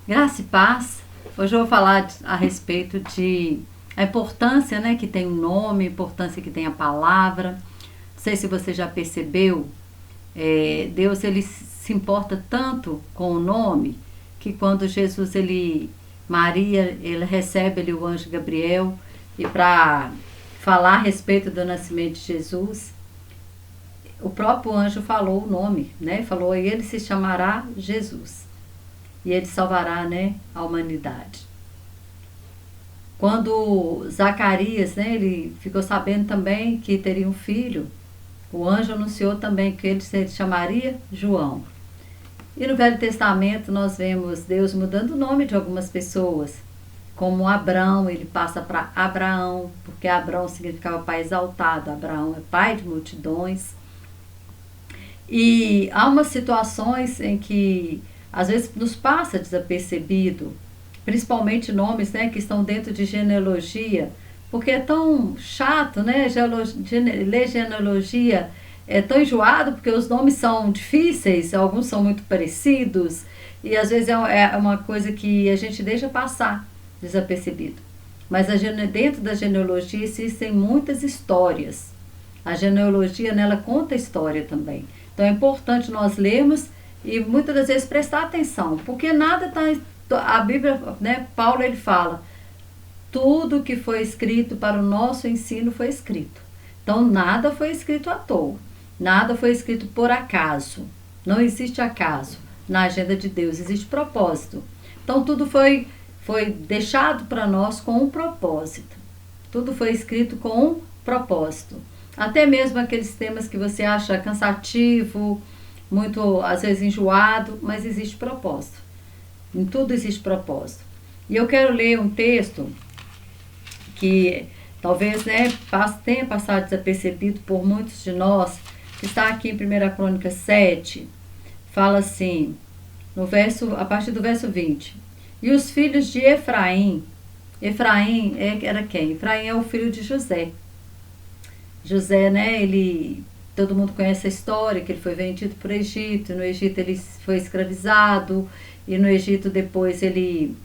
Graça e paz. Hoje eu vou falar a respeito de a importância, né, que tem o nome, a importância que tem a palavra. Não sei se você já percebeu, Deus ele se importa tanto com o nome que quando Jesus Maria ele recebe o anjo Gabriel e para falar a respeito do nascimento de Jesus, o próprio anjo falou o nome, né? Falou, e ele se chamará Jesus. E ele salvará, né, a humanidade. Quando Zacarias, né, ele ficou sabendo também que teria um filho, o anjo anunciou também que ele se chamaria João. E no Velho Testamento nós vemos Deus mudando o nome de algumas pessoas, como Abrão, ele passa para Abraão, porque Abrão significava pai exaltado, Abraão é pai de multidões. E há umas situações em que às vezes nos passa desapercebido, principalmente nomes, né, que estão dentro de genealogia, porque é tão chato, né, ler genealogia é tão enjoado, porque os nomes são difíceis, alguns são muito parecidos, e às vezes é uma coisa que a gente deixa passar desapercebido. Mas dentro da genealogia existem muitas histórias. A genealogia, nela conta história também. Então é importante nós lermos e muitas das vezes prestar atenção, porque nada está... A Bíblia, né, Paulo ele fala, tudo que foi escrito para o nosso ensino foi escrito. Então nada foi escrito à toa, nada foi escrito por acaso. Não existe acaso na agenda de Deus, existe propósito. Então tudo foi deixado para nós com um propósito. Tudo foi escrito com um propósito. Até mesmo aqueles temas que você acha cansativo, muito, às vezes, enjoado, mas existe propósito. Em tudo existe propósito. E eu quero ler um texto que talvez, né, tenha passado desapercebido por muitos de nós, que está aqui em 1 Crônicas 7, fala assim, a partir do verso 20. E os filhos de Efraim era quem? Efraim é o filho de José. José, né, todo mundo conhece a história, que ele foi vendido para o Egito, no Egito ele foi escravizado, e no Egito depois ele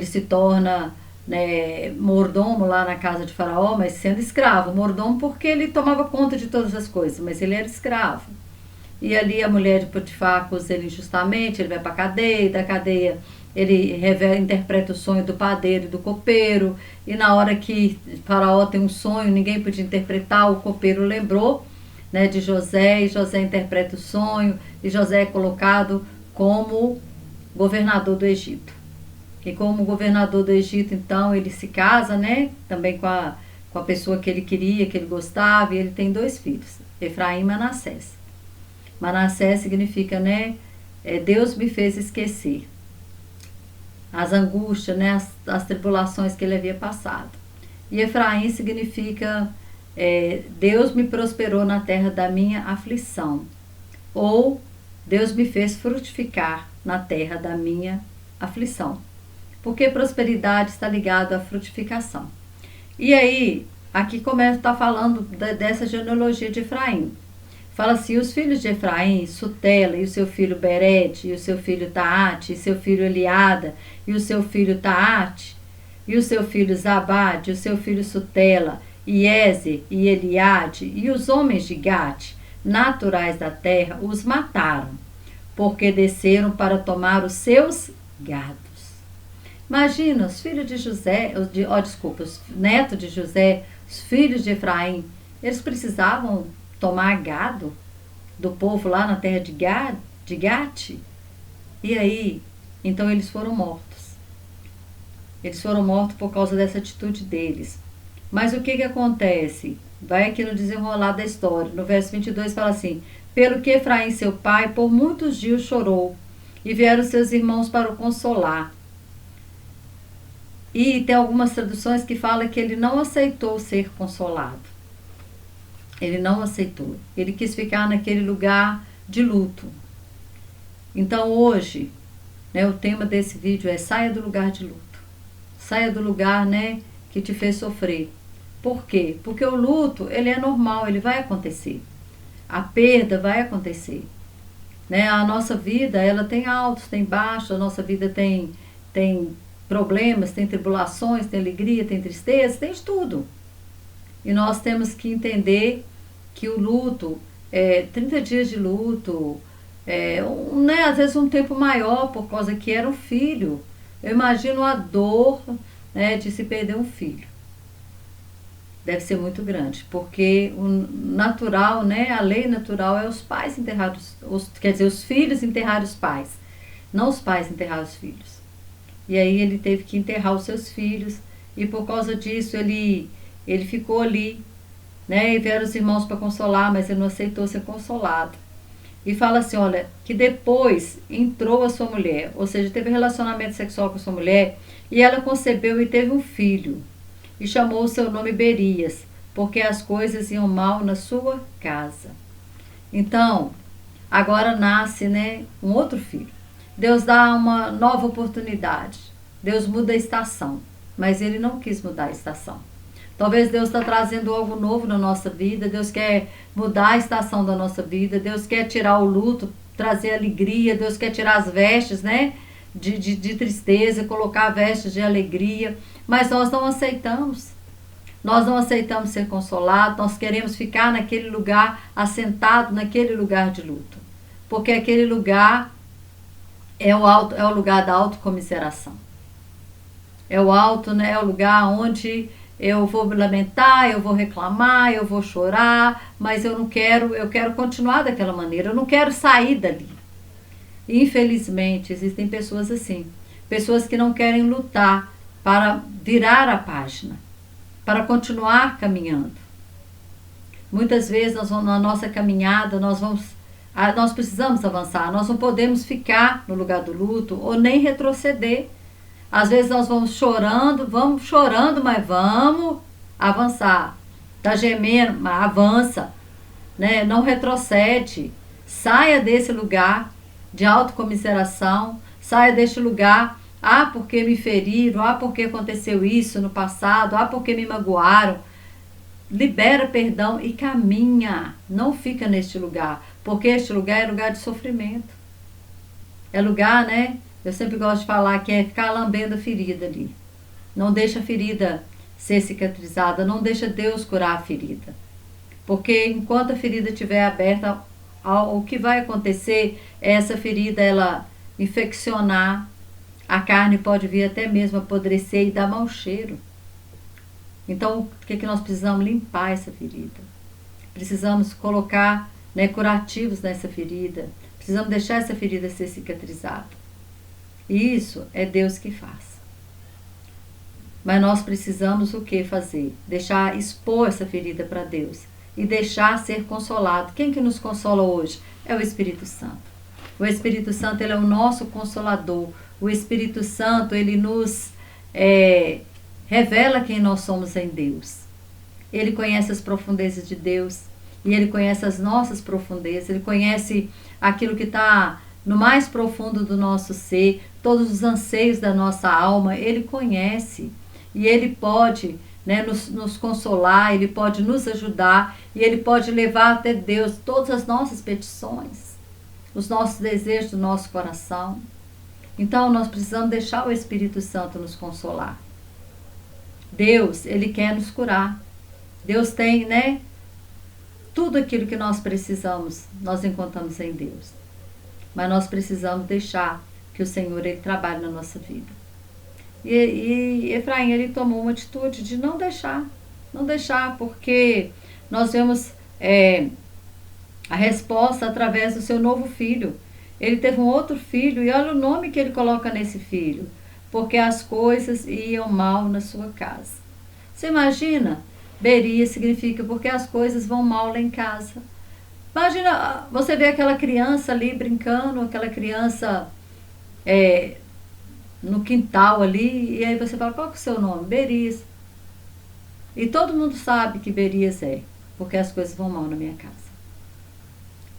se torna, né, mordomo lá na casa de Faraó, mas sendo escravo. Mordomo porque ele tomava conta de todas as coisas, mas ele era escravo. E ali a mulher de Potifar acusa ele injustamente, ele vai para a cadeia, da cadeia ele interpreta o sonho do padeiro e do copeiro, e na hora que Faraó tem um sonho, ninguém podia interpretar, o copeiro lembrou, né, de José, e José interpreta o sonho, e José é colocado como governador do Egito. E como governador do Egito, então, ele se casa, né, também com a pessoa que ele queria, que ele gostava, e ele tem 2 filhos, Efraim e Manassés. Manassés significa, né, Deus me fez esquecer as angústias, né, as tribulações que ele havia passado. E Efraim significa Deus me prosperou na terra da minha aflição, ou Deus me fez frutificar na terra da minha aflição, porque prosperidade está ligada à frutificação. E aí, aqui começa a estar falando dessa genealogia de Efraim. Fala assim, os filhos de Efraim, Sutela, e o seu filho Berete, e o seu filho Taate, e seu filho Eliada, e o seu filho Taate, e o seu filho Zabade, e o seu filho Sutela, e Ezer, e Eliade, e os homens de Gate, naturais da terra, os mataram, porque desceram para tomar os seus gados. Imagina, os filhos de José, os netos de José, os filhos de Efraim, eles precisavam tomar gado do povo lá na terra de Gate. E aí, então eles foram mortos. Eles foram mortos por causa dessa atitude deles. Mas o que acontece? Vai aqui no desenrolar da história. No verso 22 fala assim, pelo que Efraim, seu pai, por muitos dias chorou, e vieram seus irmãos para o consolar. E tem algumas traduções que falam que ele não aceitou ser consolado. Ele não aceitou. Ele quis ficar naquele lugar de luto. Então hoje, né, o tema desse vídeo é saia do lugar de luto. Saia do lugar, né, que te fez sofrer. Por quê? Porque o luto, ele é normal, ele vai acontecer. A perda vai acontecer. Né? A nossa vida, ela tem altos, tem baixos, a nossa vida tem tem problemas, tem tribulações, tem alegria, tem tristeza, tem de tudo. E nós temos que entender que o luto, 30 dias de luto, né, às vezes um tempo maior, por causa que era um filho. Eu imagino a dor, né, de se perder um filho. Deve ser muito grande, porque o natural, né, a lei natural é os pais enterrados, quer dizer, os filhos enterrar os pais, não os pais enterrar os filhos. E aí ele teve que enterrar os seus filhos, e por causa disso ele ficou ali, né, e vieram os irmãos para consolar, mas ele não aceitou ser consolado. E fala assim, olha, que depois entrou a sua mulher, ou seja, teve relacionamento sexual com a sua mulher, e ela concebeu e teve um filho. E chamou o seu nome Berias, porque as coisas iam mal na sua casa. Então, agora nasce, né, um outro filho. Deus dá uma nova oportunidade. Deus muda a estação, mas ele não quis mudar a estação. Talvez Deus está trazendo algo novo na nossa vida. Deus quer mudar a estação da nossa vida. Deus quer tirar o luto, trazer alegria. Deus quer tirar as vestes, né, de tristeza, colocar vestes de alegria. Mas nós não aceitamos. Nós não aceitamos ser consolados. Nós queremos ficar naquele lugar, assentado naquele lugar de luto. Porque aquele lugar é o lugar da autocomiseração. É o alto, né? É o lugar onde eu vou me lamentar, eu vou reclamar, eu vou chorar, mas eu quero continuar daquela maneira, eu não quero sair dali. Infelizmente, existem pessoas assim, pessoas que não querem lutar para virar a página, para continuar caminhando. Muitas vezes na nossa caminhada nós precisamos avançar, nós não podemos ficar no lugar do luto ou nem retroceder. Às vezes nós vamos chorando, mas vamos avançar. Está gemendo, mas avança, né? Não retrocede. Saia desse lugar de autocomiseração, saia deste lugar, porque me feriram, porque aconteceu isso no passado, porque me magoaram. Libera perdão e caminha, não fica neste lugar, porque este lugar é lugar de sofrimento. É lugar, né? Eu sempre gosto de falar que é ficar lambendo a ferida ali. Não deixa a ferida ser cicatrizada, não deixa Deus curar a ferida. Porque enquanto a ferida estiver aberta, o que vai acontecer é essa ferida ela infeccionar, a carne pode vir até mesmo apodrecer e dar mau cheiro. Então, o que nós precisamos? Limpar essa ferida. Precisamos colocar, né, curativos nessa ferida. Precisamos deixar essa ferida ser cicatrizada. E isso é Deus que faz. Mas nós precisamos o que fazer? Expor essa ferida para Deus. E deixar ser consolado. Quem que nos consola hoje? É o Espírito Santo. O Espírito Santo, ele é o nosso consolador. O Espírito Santo, ele nos revela quem nós somos em Deus. Ele conhece as profundezas de Deus. E ele conhece as nossas profundezas. Ele conhece aquilo que está no mais profundo do nosso ser. Todos os anseios da nossa alma. Ele conhece. E ele pode, né, nos consolar. Ele pode nos ajudar. E ele pode levar até Deus todas as nossas petições. Os nossos desejos do nosso coração. Então nós precisamos deixar o Espírito Santo nos consolar. Deus, ele quer nos curar. Deus tem, né? Tudo aquilo que nós precisamos, nós encontramos em Deus. Mas nós precisamos deixar que o Senhor, ele trabalhe na nossa vida. E Efraim, ele tomou uma atitude de não deixar. Não deixar, porque nós vemos a resposta através do seu novo filho. Ele teve um outro filho, e olha o nome que ele coloca nesse filho. Porque as coisas iam mal na sua casa. Você imagina? Beria significa porque as coisas vão mal lá em casa. Imagina, você vê aquela criança ali brincando, aquela criança no quintal ali, e aí você fala, qual que é o seu nome? Berias. E todo mundo sabe que Berias porque as coisas vão mal na minha casa.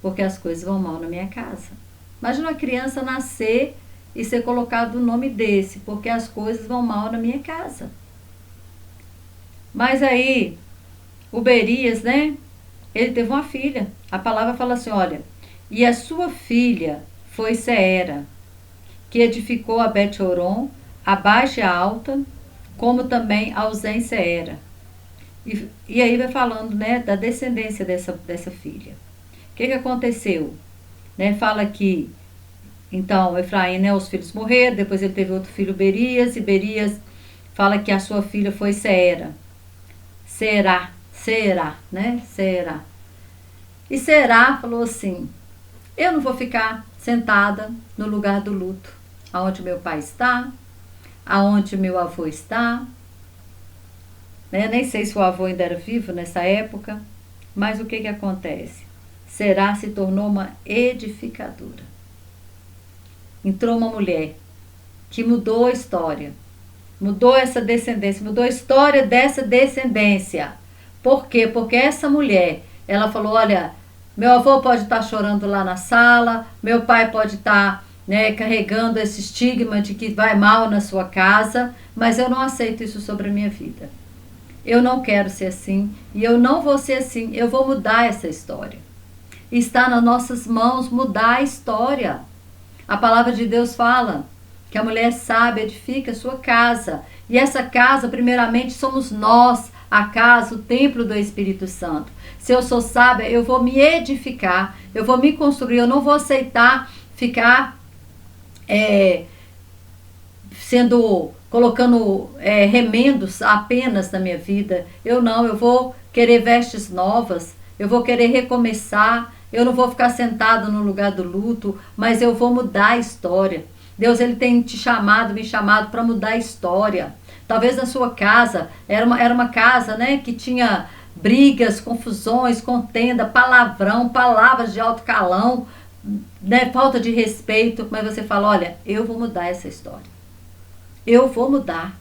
Porque as coisas vão mal na minha casa. Imagina uma criança nascer e ser colocado o nome desse, porque as coisas vão mal na minha casa. Mas aí, o Berias, né? Ele teve uma filha. A palavra fala assim, olha, e a sua filha foi Seera, que edificou a Bet-Horon, a baixa e a alta, como também a ausência era. E aí vai falando, né, da descendência dessa filha. O que aconteceu? Né, fala que, então, Efraim, né, os filhos morreram, depois ele teve outro filho, Berias, e Berias fala que a sua filha foi Seera. Será, né? Será. E Será falou assim: eu não vou ficar sentada no lugar do luto, aonde meu pai está, aonde meu avô está, né? Nem sei se o avô ainda era vivo nessa época, mas o que acontece? Será se tornou uma edificadora. Entrou uma mulher que mudou a história, mudou essa descendência, mudou a história dessa descendência. Por quê? Porque essa mulher, ela falou, olha, meu avô pode estar chorando lá na sala, meu pai pode estar, né, carregando esse estigma de que vai mal na sua casa, mas eu não aceito isso sobre a minha vida. Eu não quero ser assim e eu não vou ser assim, eu vou mudar essa história. Está nas nossas mãos mudar a história. A palavra de Deus fala que a mulher sábia edifica a sua casa. E essa casa, primeiramente, somos nós, a casa, o templo do Espírito Santo. Se eu sou sábia, eu vou me edificar, eu vou me construir, eu não vou aceitar ficar colocando remendos apenas na minha vida. Eu vou querer vestes novas, eu vou querer recomeçar, eu não vou ficar sentado no lugar do luto, mas eu vou mudar a história. Deus, ele tem me chamado para mudar a história. Talvez na sua casa, era uma casa, né, que tinha brigas, confusões, contenda, palavrão, palavras de alto calão, né, falta de respeito, mas você fala, olha, eu vou mudar essa história. Eu vou mudar.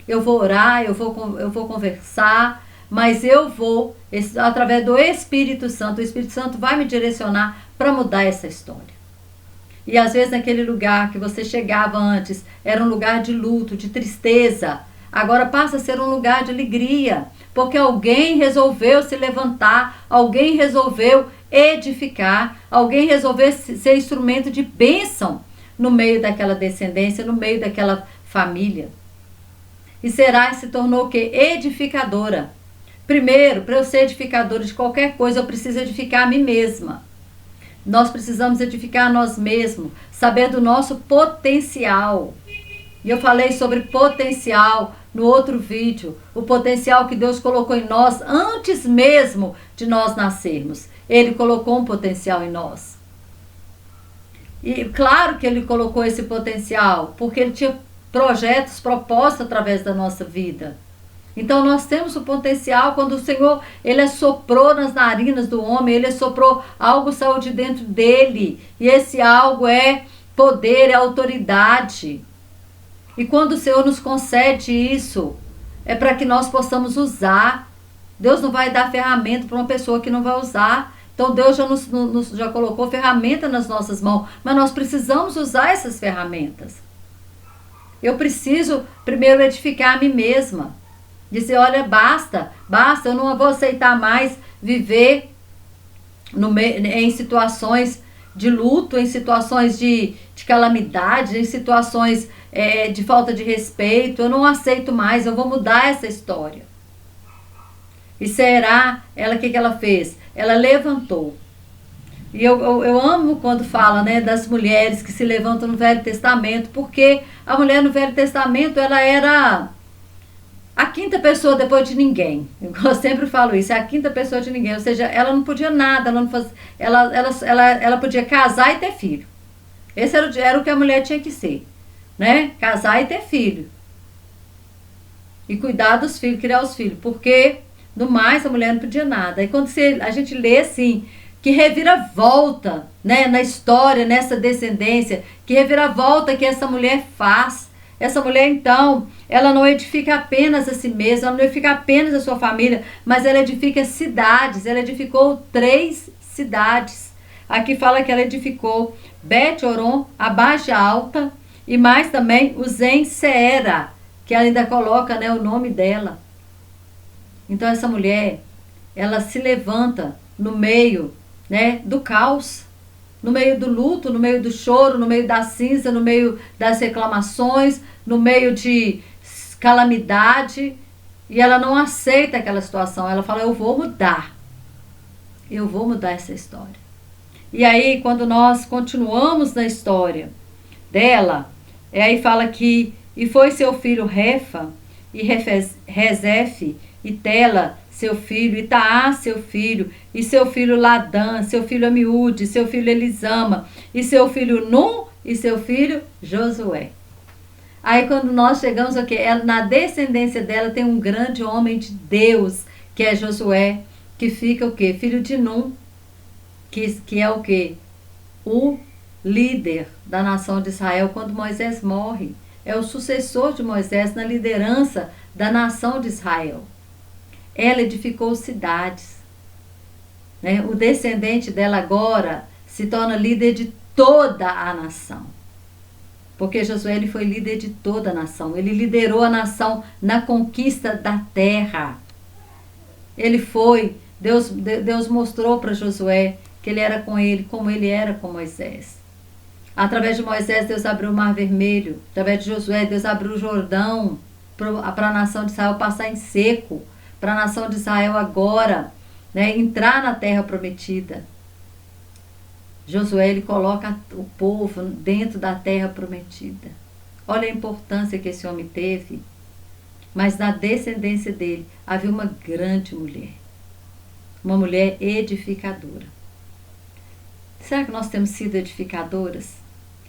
Eu vou orar, eu vou conversar, mas eu vou, através do Espírito Santo, o Espírito Santo vai me direcionar para mudar essa história. E às vezes naquele lugar que você chegava antes, era um lugar de luto, de tristeza, agora passa a ser um lugar de alegria, porque alguém resolveu se levantar, alguém resolveu edificar, alguém resolveu ser instrumento de bênção no meio daquela descendência, no meio daquela família. E Será se tornou o quê? Edificadora. Primeiro, para eu ser edificadora de qualquer coisa, eu preciso edificar a mim mesma. Nós precisamos edificar a nós mesmos, saber do nosso potencial. E eu falei sobre potencial no outro vídeo, o potencial que Deus colocou em nós antes mesmo de nós nascermos. Ele colocou um potencial em nós. E claro que ele colocou esse potencial, porque ele tinha projetos, propósitos através da nossa vida. Então nós temos o potencial quando o Senhor, ele assoprou nas narinas do homem, ele assoprou algo, saiu de dentro dele. E esse algo é poder, é autoridade. E quando o Senhor nos concede isso, é para que nós possamos usar. Deus não vai dar ferramenta para uma pessoa que não vai usar. Então Deus já colocou ferramenta nas nossas mãos, mas nós precisamos usar essas ferramentas. Eu preciso primeiro edificar a mim mesma. Dizer, olha, basta, eu não vou aceitar mais viver em situações de luto, em situações de calamidade, em situações de falta de respeito. Eu não aceito mais, eu vou mudar essa história. E Será, o que ela fez? Ela levantou. E eu amo quando fala, né, das mulheres que se levantam no Velho Testamento, porque a mulher no Velho Testamento, ela era a quinta pessoa depois de ninguém. Eu sempre falo isso, é a quinta pessoa de ninguém. Ou seja, ela não podia nada, ela podia casar e ter filho. Esse era o que a mulher tinha que ser, né? Casar e ter filho. E cuidar dos filhos, criar os filhos. Porque, no mais, a mulher não podia nada. E quando a gente lê assim, que reviravolta, né, na história, nessa descendência, que reviravolta que essa mulher faz. Essa mulher, então, ela não edifica apenas a si mesma, ela não edifica apenas a sua família, mas ela edifica cidades. Ela edificou 3 cidades. Aqui fala que ela edificou Bet-Horon, a Baixa Alta, e mais também o Zen-Seera, que ela ainda coloca, né, o nome dela. Então essa mulher, ela se levanta no meio, né, do caos. no meio do luto, no meio do choro, no meio da cinza, no meio das reclamações, no meio de calamidade, e ela não aceita aquela situação. Ela fala: eu vou mudar essa história. E aí, quando nós continuamos na história dela, aí fala que e foi seu filho Refa, e Rezefe, e Tela, seu filho, e Taá, seu filho, e seu filho Ladã, seu filho Amiúde, seu filho Elisama, e seu filho Num, e seu filho Josué. Aí quando nós chegamos aqui, na descendência dela tem um grande homem de Deus, que é Josué, que fica o quê? Filho de Num, que é o quê? O líder da nação de Israel quando Moisés morre. É o sucessor de Moisés na liderança da nação de Israel. Ela edificou cidades, né? O descendente dela agora se torna líder de toda a nação. Porque Josué ele foi líder de toda a nação. Ele liderou a nação na conquista da terra. Ele foi, Deus mostrou para Josué que ele era com ele, como ele era com Moisés. Através de Moisés, Deus abriu o Mar Vermelho. Através de Josué, Deus abriu o Jordão para a nação de Israel passar em seco. Para a nação de Israel agora, né, entrar na terra prometida. Josué ele coloca o povo dentro da terra prometida. Olha a importância que esse homem teve. Mas na descendência dele havia uma grande mulher. Uma mulher edificadora. Será que nós temos sido edificadoras?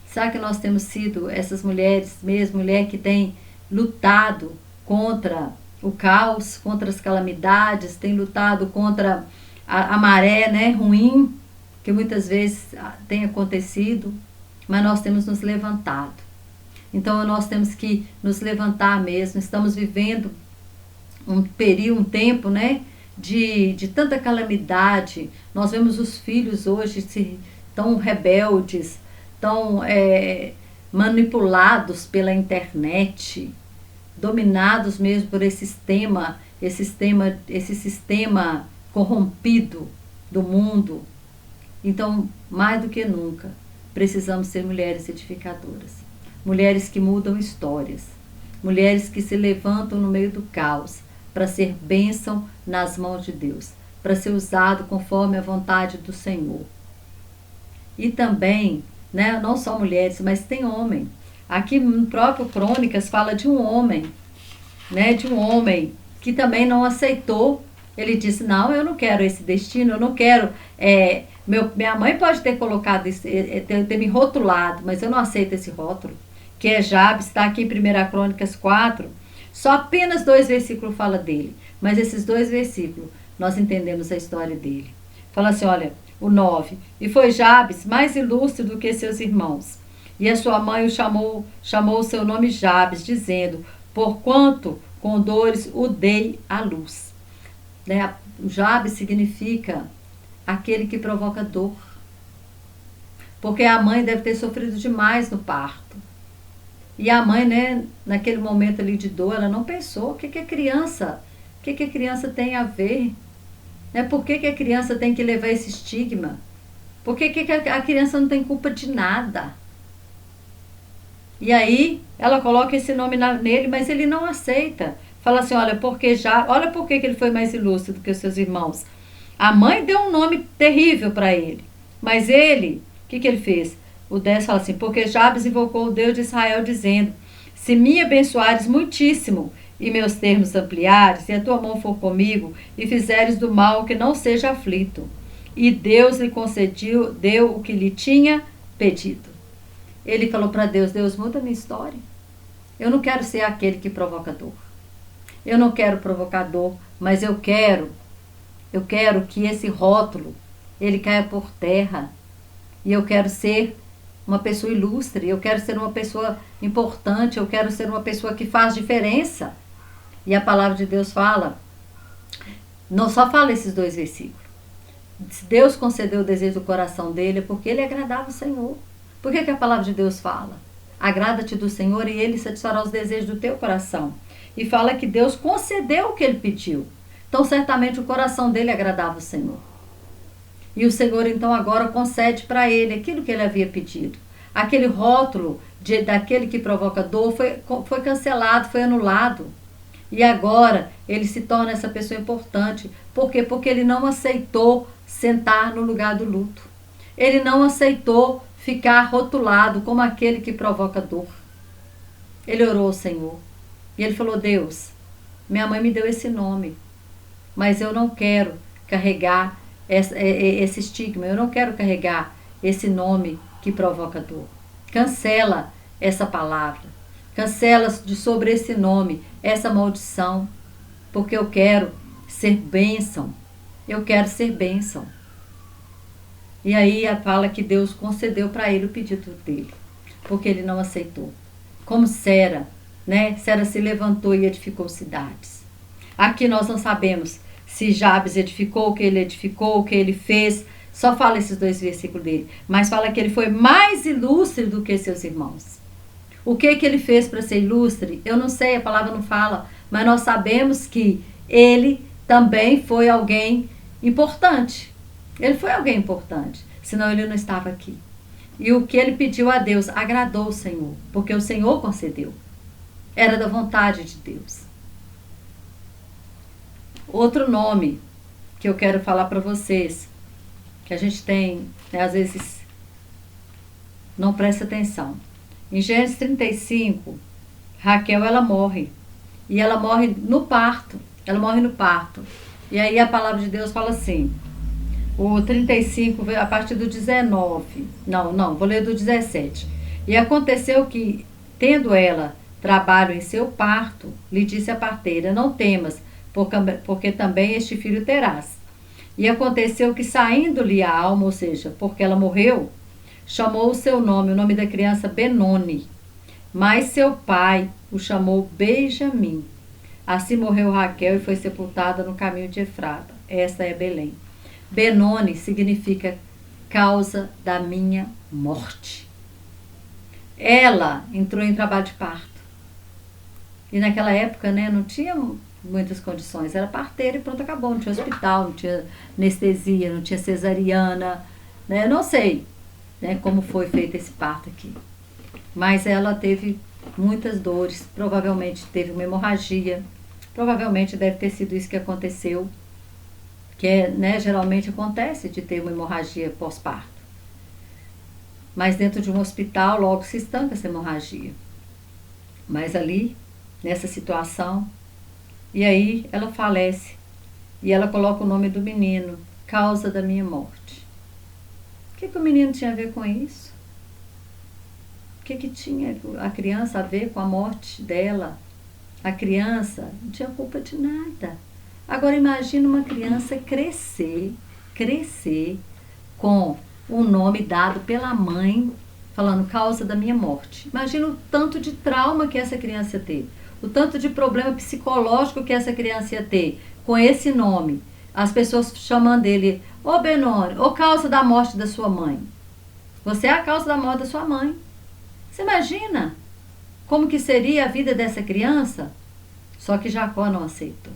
Será que nós temos sido essas mulheres, mesmo mulher que tem lutado contra o caos, contra as calamidades, tem lutado contra a maré, né, ruim, que muitas vezes tem acontecido, mas nós temos nos levantado. Então nós temos que nos levantar mesmo. Estamos vivendo um período, um tempo, né, de tanta calamidade. Nós vemos os filhos hoje tão rebeldes, tão manipulados pela internet, dominados mesmo por esse sistema corrompido do mundo. Então, mais do que nunca, precisamos ser mulheres edificadoras. Mulheres que mudam histórias. Mulheres que se levantam no meio do caos para ser bênção nas mãos de Deus. Para ser usado conforme a vontade do Senhor. E também, né, não só mulheres, mas tem homem. Aqui no próprio Crônicas fala de um homem, né, de um homem que também não aceitou. Ele disse: não, eu não quero esse destino, eu não quero... minha mãe pode ter colocado, ter me rotulado, mas eu não aceito esse rótulo. Que é Jabes, está aqui em 1 Crônicas 4. Só apenas 2 versículos fala dele. Mas esses 2 versículos, nós entendemos a história dele. Fala assim, olha, o 9. E foi Jabes mais ilustre do que seus irmãos. E a sua mãe chamou o seu nome Jabes, dizendo: porquanto com dores o dei à luz. Né? Jabes significa aquele que provoca dor. Porque a mãe deve ter sofrido demais no parto. E a mãe, né, naquele momento ali de dor, ela não pensou: o que a criança tem a ver? Né? Por que a criança tem que levar esse estigma? Por que a criança não tem culpa de nada? E aí, ela coloca esse nome nele, mas ele não aceita. Fala assim, olha por que ele foi mais ilustre do que os seus irmãos. A mãe deu um nome terrível para ele. Mas ele, o que ele fez? O 10 fala assim, porque Jabes invocou o Deus de Israel, dizendo: se me abençoares muitíssimo, e meus termos ampliares, e a tua mão for comigo, e fizeres do mal que não seja aflito. E Deus lhe concedeu, deu o que lhe tinha pedido. Ele falou para Deus: Deus, muda a minha história. Eu não quero ser aquele que provoca dor. Eu não quero provocar dor, mas eu quero que esse rótulo, ele caia por terra. E eu quero ser uma pessoa ilustre, eu quero ser uma pessoa importante, eu quero ser uma pessoa que faz diferença. E a palavra de Deus fala, não só fala esses 2 versículos. Deus concedeu o desejo do coração dele porque ele agradava o Senhor. Por que a palavra de Deus fala? Agrada-te do Senhor e ele satisfará os desejos do teu coração. E fala que Deus concedeu o que ele pediu. Então certamente o coração dele agradava o Senhor. E o Senhor então agora concede para ele aquilo que ele havia pedido. Aquele rótulo daquele que provoca dor foi cancelado, foi anulado. E agora ele se torna essa pessoa importante. Por quê? Porque ele não aceitou sentar no lugar do luto. Ele não aceitou ficar rotulado como aquele que provoca dor. Ele orou ao Senhor. E ele falou: Deus, minha mãe me deu esse nome, mas eu não quero carregar esse estigma, eu não quero carregar esse nome que provoca dor. Cancela essa palavra, cancela sobre esse nome, essa maldição, porque eu quero ser bênção, eu quero ser bênção. E aí fala que Deus concedeu para ele o pedido dele, porque ele não aceitou. Como Sera, né? Sera se levantou e edificou cidades. Aqui nós não sabemos se Jabes edificou, o que ele fez. Só fala esses 2 versículos dele. Mas fala que ele foi mais ilustre do que seus irmãos. O que ele fez para ser ilustre? Eu não sei, a palavra não fala. Mas nós sabemos que ele também foi alguém importante. Ele foi alguém importante. Senão ele não estava aqui. E o que ele pediu a Deus agradou o Senhor. Porque o Senhor concedeu. Era da vontade de Deus. Outro nome que eu quero falar para vocês, que a gente tem, né, às vezes, não presta atenção. Em Gênesis 35, Raquel, ela morre. E ela morre no parto. Ela morre no parto. E aí a palavra de Deus fala assim, o 35, a partir do 19. Não, vou ler do 17. E aconteceu que, tendo ela trabalho em seu parto, lhe disse a parteira: não temas, porque também este filho terás. E aconteceu que, saindo-lhe a alma, ou seja, porque ela morreu, chamou o seu nome, o nome da criança, Benoni. Mas seu pai o chamou Benjamim. Assim morreu Raquel e foi sepultada no caminho de Efrata. Esta é Belém. Benoni significa causa da minha morte. Ela entrou em trabalho de parto. E naquela época, né, não tinha muitas condições. Era parteira e pronto, acabou. Não tinha hospital, não tinha anestesia, não tinha cesariana. Né? Eu não sei, né, como foi feito esse parto aqui. Mas ela teve muitas dores. Provavelmente teve uma hemorragia. Provavelmente deve ter sido isso que aconteceu. Que né, geralmente acontece de ter uma hemorragia pós-parto. Mas dentro de um hospital logo se estanca essa hemorragia. Mas ali, nessa situação, e aí ela falece. E ela coloca o nome do menino, causa da minha morte. O que o menino tinha a ver com isso? O que tinha a criança a ver com a morte dela? A criança não tinha culpa de nada. Agora imagina uma criança crescer com o nome dado pela mãe, falando causa da minha morte. Imagina o tanto de trauma que essa criança ia ter, o tanto de problema psicológico que essa criança ia ter com esse nome. As pessoas chamando ele, ô Benoni, ô causa da morte da sua mãe. Você é a causa da morte da sua mãe. Você imagina como que seria a vida dessa criança? Só que Jacó não aceitou.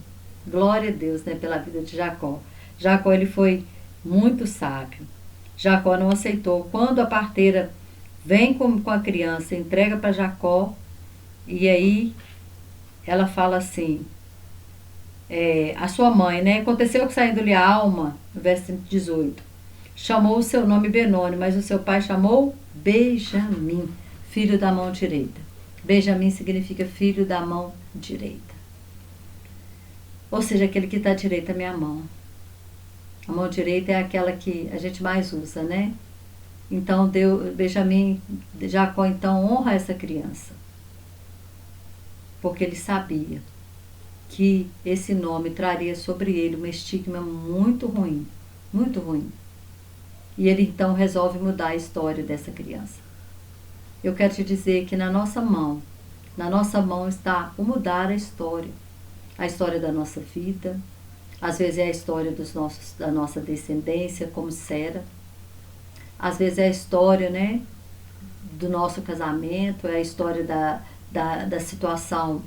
Glória a Deus, né, pela vida de Jacó. Jacó, ele foi muito sábio. Jacó não aceitou. Quando a parteira vem com a criança, entrega para Jacó, e aí ela fala assim, a sua mãe, né? Aconteceu que saindo-lhe a alma, no verso 18, chamou o seu nome Benoni, mas o seu pai chamou Benjamim, filho da mão direita. Benjamim significa filho da mão direita. Ou seja, aquele que está à direita da minha mão. A mão direita é aquela que a gente mais usa, né? Então, Benjamim, Jacó, então, honra essa criança. Porque ele sabia que esse nome traria sobre ele uma estigma muito ruim. Muito ruim. E ele, então, resolve mudar a história dessa criança. Eu quero te dizer que na nossa mão está o mudar a história da nossa vida, às vezes é a história da nossa descendência, como Sera, às vezes é a história, né, do nosso casamento, é a história da situação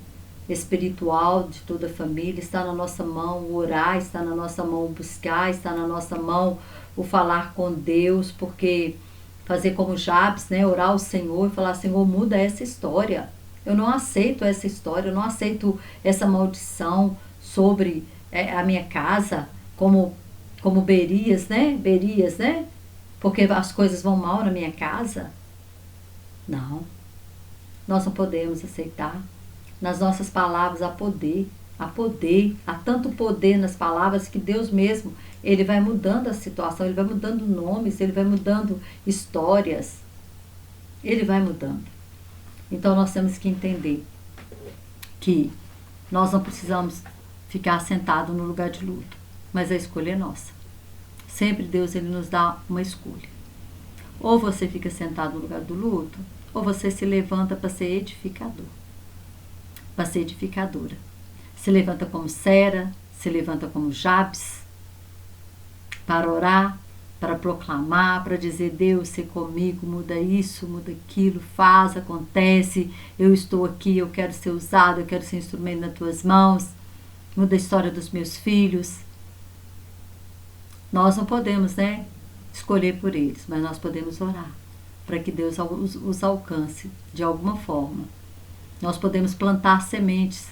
espiritual de toda a família. Está na nossa mão orar, está na nossa mão buscar, está na nossa mão o falar com Deus, porque fazer como Jabes, né, orar ao Senhor e falar: Senhor, muda essa história. Eu não aceito essa história, eu não aceito essa maldição sobre a minha casa, como Berias, né? Berias, né? Porque as coisas vão mal na minha casa. Não, nós não podemos aceitar. Nas nossas palavras há poder, há tanto poder nas palavras que Deus mesmo, Ele vai mudando a situação, Ele vai mudando nomes, Ele vai mudando histórias, Ele vai mudando. Então nós temos que entender que nós não precisamos ficar sentados no lugar de luto, mas a escolha é nossa. Sempre Deus, Ele nos dá uma escolha. Ou você fica sentado no lugar do luto, ou você se levanta para ser edificador, para ser edificadora. Se levanta como Sera, se levanta como Jabes, para orar, para proclamar, para dizer: Deus, se comigo, muda isso, muda aquilo, faz, acontece, eu estou aqui, eu quero ser usado, eu quero ser instrumento nas tuas mãos, muda a história dos meus filhos. Nós não podemos, né, escolher por eles, mas nós podemos orar para que Deus os alcance de alguma forma. Nós podemos plantar sementes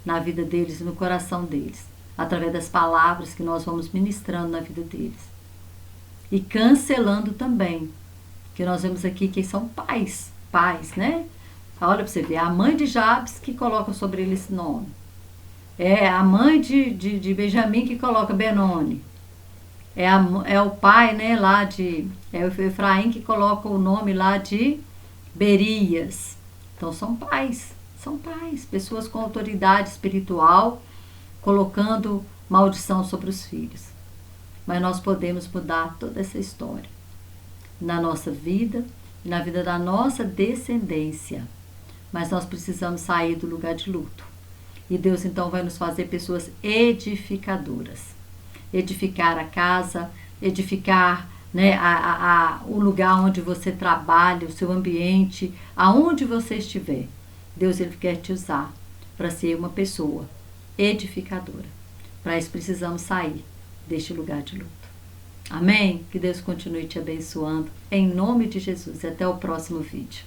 na vida deles e no coração deles, através das palavras que nós vamos ministrando na vida deles. E cancelando também, que nós vemos aqui que são pais, né? Olha para você ver, a mãe de Jabes que coloca sobre ele esse nome. É a mãe de Benjamim que coloca Benoni. É o pai, né, lá é o Efraim que coloca o nome lá de Berias. Então são pais, pessoas com autoridade espiritual, colocando maldição sobre os filhos. Mas nós podemos mudar toda essa história na nossa vida e na vida da nossa descendência. Mas nós precisamos sair do lugar de luto. E Deus então vai nos fazer pessoas edificadoras. Edificar a casa, edificar, né, o lugar onde você trabalha, o seu ambiente, aonde você estiver. Deus, Ele quer te usar para ser uma pessoa edificadora. Para isso precisamos sair deste lugar de luto. Amém? Que Deus continue te abençoando. Em nome de Jesus. Até o próximo vídeo.